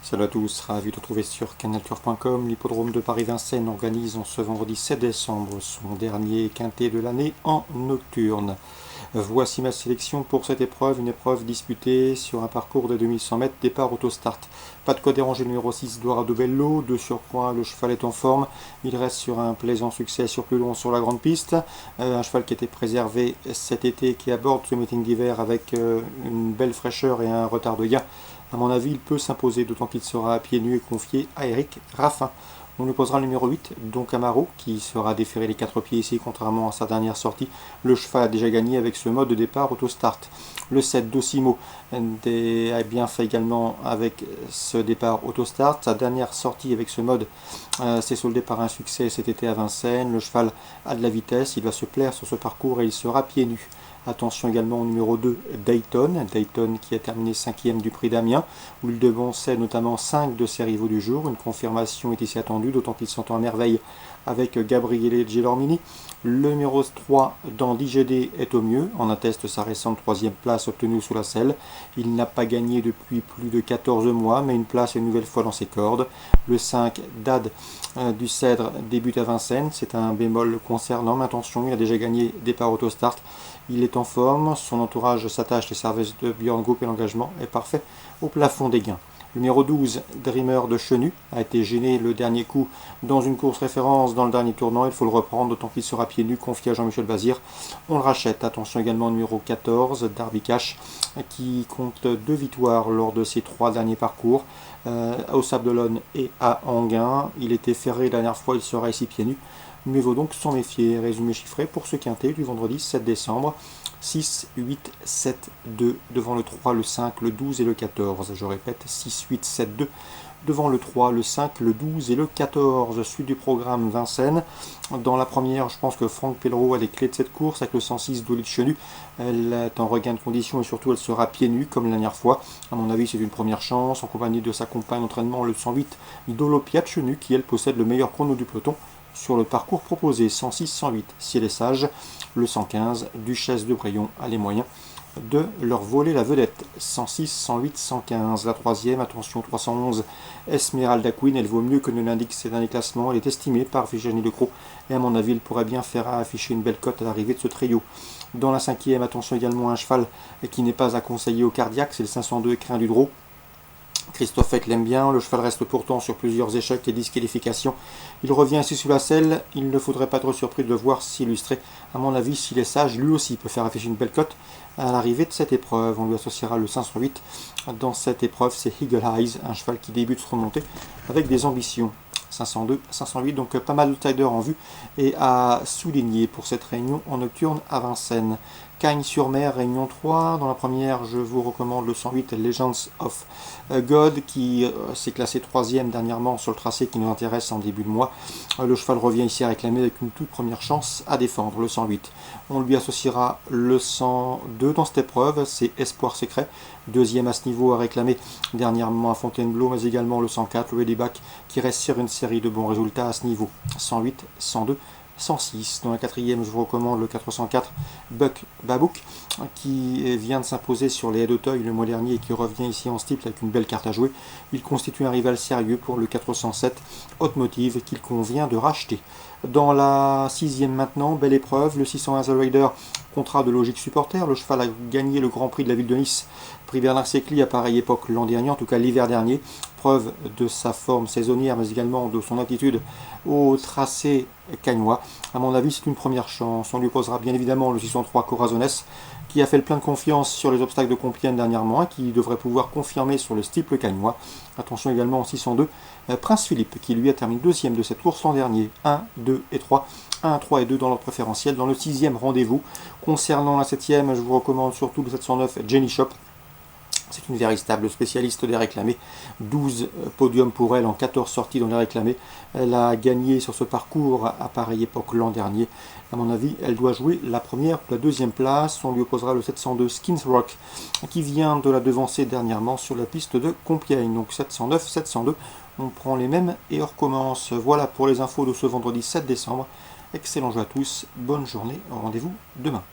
Salut à tous, ravi de retrouver sur canalturf.com. L'hippodrome de Paris-Vincennes organise en ce vendredi 7 décembre son dernier quintet de l'année en nocturne. Voici ma sélection pour cette épreuve, une épreuve disputée sur un parcours de 2100 mètres, départ autostart. Pas de quoi déranger le numéro 6, Dorado Bello. De surcroît, le cheval est en forme. Il reste sur un plaisant succès sur plus long sur la grande piste. Un cheval qui était préservé cet été, qui aborde ce meeting d'hiver avec une belle fraîcheur et un retard de gain. À mon avis, il peut s'imposer, d'autant qu'il sera à pieds nus et confié à Eric Raffin. On lui posera le numéro 8, Don Camaro, qui sera déféré les 4 pieds ici, contrairement à sa dernière sortie. Le cheval a déjà gagné avec ce mode de départ auto-start. Le 7, Docimo, a bien fait également avec ce départ auto-start. Sa dernière sortie avec ce mode s'est soldée par un succès cet été à Vincennes. Le cheval a de la vitesse, il va se plaire sur ce parcours et il sera pieds nus. Attention également au numéro 2, Dayton qui a terminé 5e du prix d'Amiens, où il devançait notamment 5 de ses rivaux du jour. Une confirmation est ici attendue, d'autant qu'il s'entend à merveille avec Gabriele Gelormini. Le numéro 3, Dandy GD, est au mieux, en atteste sa récente 3e place obtenue sous la selle. Il n'a pas gagné depuis plus de 14 mois, mais une place est une nouvelle fois dans ses cordes. Le 5, Dad du Cèdre, débute à Vincennes, c'est un bémol concernant, mais attention, il a déjà gagné départ autostart. Il est en forme, son entourage s'attache, les services de Björn Group et l'engagement est parfait au plafond des gains. Le numéro 12, Dreamer de Chenu, a été gêné le dernier coup dans une course référence dans le dernier tournant. Il faut le reprendre, d'autant qu'il sera pieds nus, confié à Jean-Michel Bazir. On le rachète. Attention également au numéro 14, Darby Cash, qui compte 2 victoires lors de ses 3 derniers parcours, au Sable d'Olonne et à Enghien. Il était ferré la dernière fois, il sera ici pieds nus. Mieux vaut donc s'en méfier. Résumé chiffré pour ce quintet du vendredi 7 décembre. 6, 8, 7, 2 devant le 3, le 5, le 12 et le 14. Je répète, 6, 8, 7, 2 devant le 3, le 5, le 12 et le 14. Suite du programme Vincennes. Dans la première, je pense que Franck Pellereau a les clés de cette course avec le 106 Dolly de Chenu. Elle est en regain de condition et surtout elle sera pieds nus comme la dernière fois. À mon avis, c'est une première chance en compagnie de sa compagne d'entraînement, le 108 Dolopia de Chenu, qui elle possède le meilleur chrono du peloton sur le parcours proposé. 106-108 si elle est sage. Le 115 Duchesse de Brayon a les moyens de leur voler la vedette. 106, 108, 115. La troisième, attention, 311 Esmeralda Queen, elle vaut mieux que ne l'indique ses derniers classements. Elle est estimée par Virginie Lecros et à mon avis, elle pourrait bien faire afficher une belle cote à l'arrivée de ce trio. Dans la cinquième, attention également à un cheval qui n'est pas à conseiller au cardiaque, c'est le 502 Écrin du Drô. Christophe Eck l'aime bien, le cheval reste pourtant sur plusieurs échecs et disqualifications. Il revient ici sous la selle, il ne faudrait pas être surpris de le voir s'illustrer. À mon avis, s'il est sage, lui aussi peut faire afficher une belle cote à l'arrivée de cette épreuve. On lui associera le 508. Dans cette épreuve, c'est Eagle Eyes, un cheval qui débute son remontée avec des ambitions. 502, 508, donc pas mal d'outsiders en vue et à souligner pour cette réunion en nocturne à Vincennes. Cagnes-sur-Mer, réunion 3. Dans la première, je vous recommande le 108 Legends of God qui s'est classé 3e dernièrement sur le tracé qui nous intéresse en début de mois. Le cheval revient ici à réclamer avec une toute première chance à défendre, le 108. On lui associera le 102 dans cette épreuve, c'est Espoir Secret. Deuxième à ce niveau à réclamer dernièrement à Fontainebleau, mais également le 104, le Ladyback, qui reste sur une série de bons résultats à ce niveau. 108, 102, 106. Dans la quatrième, je vous recommande le 404 Buck Babouk, qui vient de s'imposer sur les haies d'Auteuil le mois dernier et qui revient ici en steeple avec une belle carte à jouer. Il constitue un rival sérieux pour le 407 Hot Motive qu'il convient de racheter. Dans la sixième maintenant, belle épreuve, le 601 The Raider, contrat de logique supporter. Le cheval a gagné le Grand Prix de la ville de Nice, prix Bernard Secli à pareille époque l'an dernier, en tout cas l'hiver dernier. Preuve de sa forme saisonnière, mais également de son attitude au tracé cagnois. À mon avis, c'est une première chance. On lui posera bien évidemment le 603 Corazones, qui a fait le plein de confiance sur les obstacles de Compiègne dernièrement, qui devrait pouvoir confirmer sur le steeple cagnois. Attention également au 602 Prince Philippe, qui lui a terminé deuxième de cette course l'an dernier. 1, 2 et 3. 1, 3 et 2 dans l'ordre préférentiel. Dans le sixième rendez-vous. Concernant la septième, je vous recommande surtout le 709 Jenny Shop. C'est une véritable spécialiste des réclamés. 12 podiums pour elle en 14 sorties dans les réclamés. Elle a gagné sur ce parcours à pareille époque l'an dernier. À mon avis, elle doit jouer la première ou la deuxième place. On lui opposera le 702 Skins Rock qui vient de la devancer dernièrement sur la piste de Compiègne. Donc 709, 702, on prend les mêmes et on recommence. Voilà pour les infos de ce vendredi 7 décembre. Excellent jeu à tous, bonne journée, rendez-vous demain.